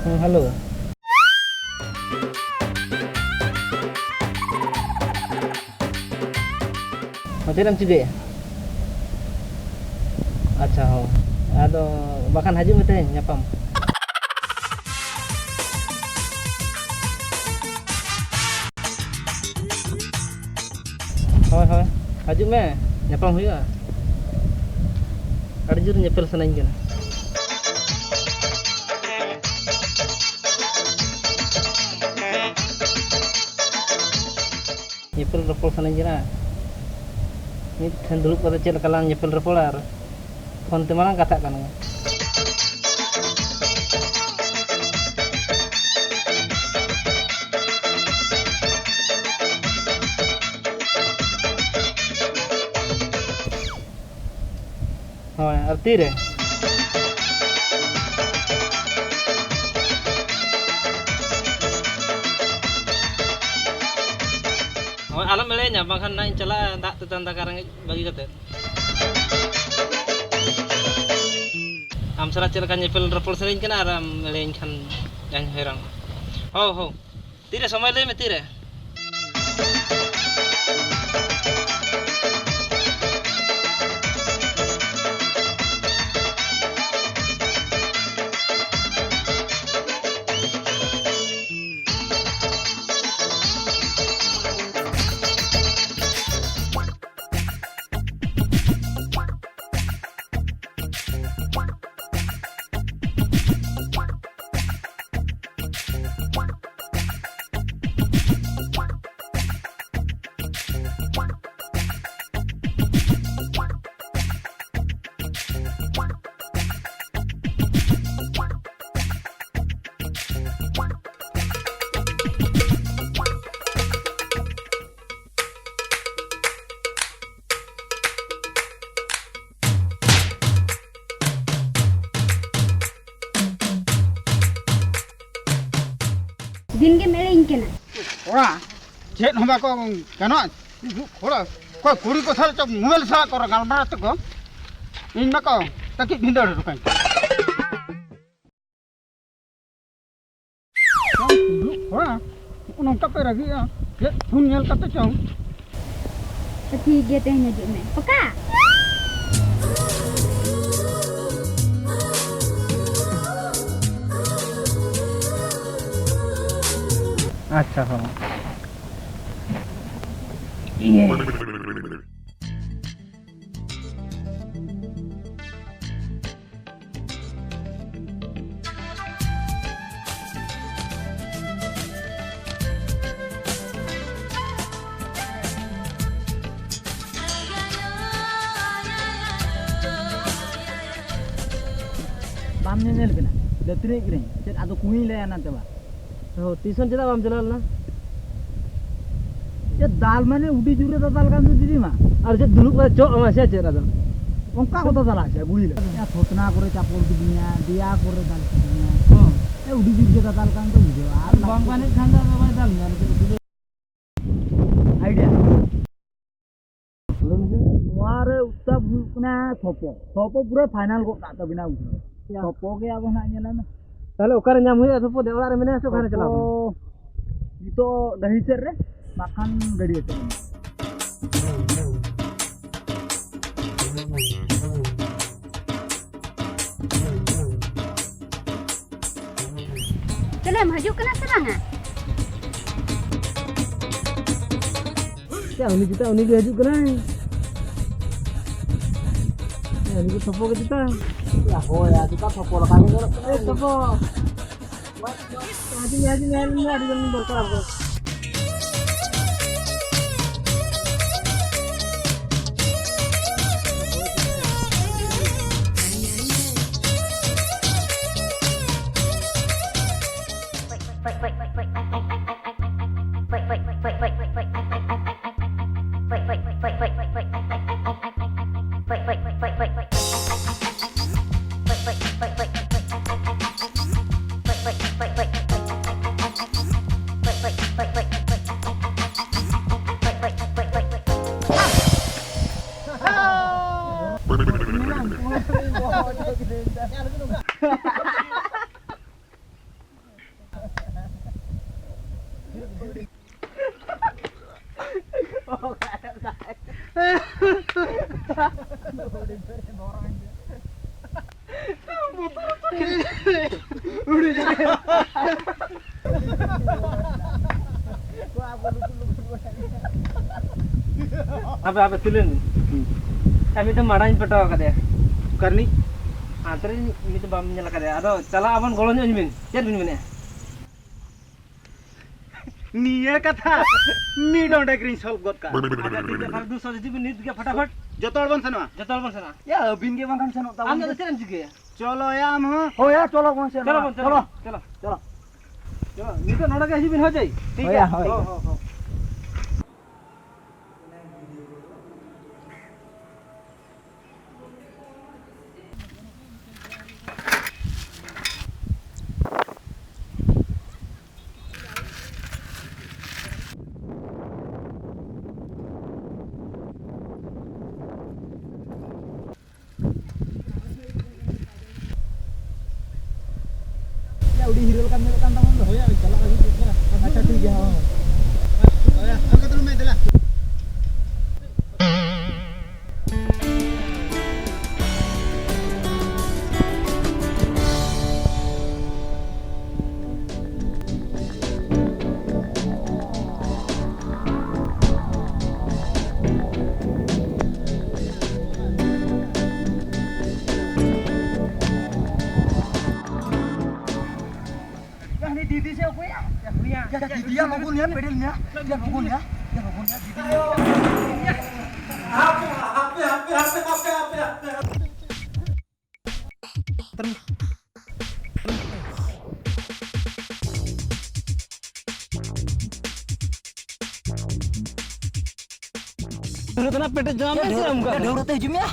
Halo. Macam juga ya? Acha ho. Ado bahkan haju mete nyapam. Hoi. Haju me nyapam huya. Ada jur nyepel sanain kana. Nyepel repol sanain kana. Ini kan dulu pada cek kalang nyepel repolar. Konten malang kata kan. Oh, arti deh. Oh, alam melenya bahkan naik celah tak tetanda karang bagi kata. Am salah celakan nyepel repol sering kena aram melen kan yang herang. Ho. Tidak sama le metire. दिन के मेरे इनके ना ओरा jet हमा को कनो खोला को कुड़ी को साल चो मोबाइल सा कर गलमारा तो को इन मा को तकी भिंदर रुकाई ओरा उन कपे रगी ये सुन नेल कते चो ठीक है तेने जो मैं पक्का Acha ho. Iya. Bam nyel kena. Letri kering. Cet atau kuih le anak tu ba. Oh, tuition ceda bam celal na. Ya dal mane udi jure da dal kan tu didi ma. Ar je dulu pada cok ama sia cera dal. Ongka kota dal asa guli le. Ya thotna kore chapol dinya, dia kore dal dinya. Oh, ya udi jure da dal kan tu bujo. Ar bam pane khanda ba dal na le. Idea. Mare utap kena thopo. Thopo pura final kok tak tabina ujo. Thopo ke apa nak nyala na. Kalau ukar nyam huya thopo de olar mene so khane chala. Itu dahi cer re makan gadi aja. चले मaju kena serangan Ya uni dia haju kena. Ya ini thopo ke kita. Ya ho ya kita thopo kami kalau thopo. Haji ada yang berkar ko. Udah jadi. apa tulen kami tuh marahin petaw katanya Karni antri ini tuh bam nyala katanya aduh cala aman golonnya nyemin chat min ya niya kata ni don't agree solve got ka kalau du soal itu ini juga fatafat jotol ban sana jatuh bang sana ya bin ke bang kan sana tahu anda tuh ceren juga ya cholo ya am ho oh ya cholo bang sana cholo cholo ini tuh noda kasih bin ho jai ठीक है हो udah hirulkan tangan lo. Oh ya, jalan lagi kira. Acha ठीक है हां. Oh ya, angkat dulu medela. Didi siya ko ya. Ya didi ya magun ya pedalnya. Ya magun ya. Ya magun ya didi. Terus. Dulu kena pede jam ya. Dulu teh jam ya.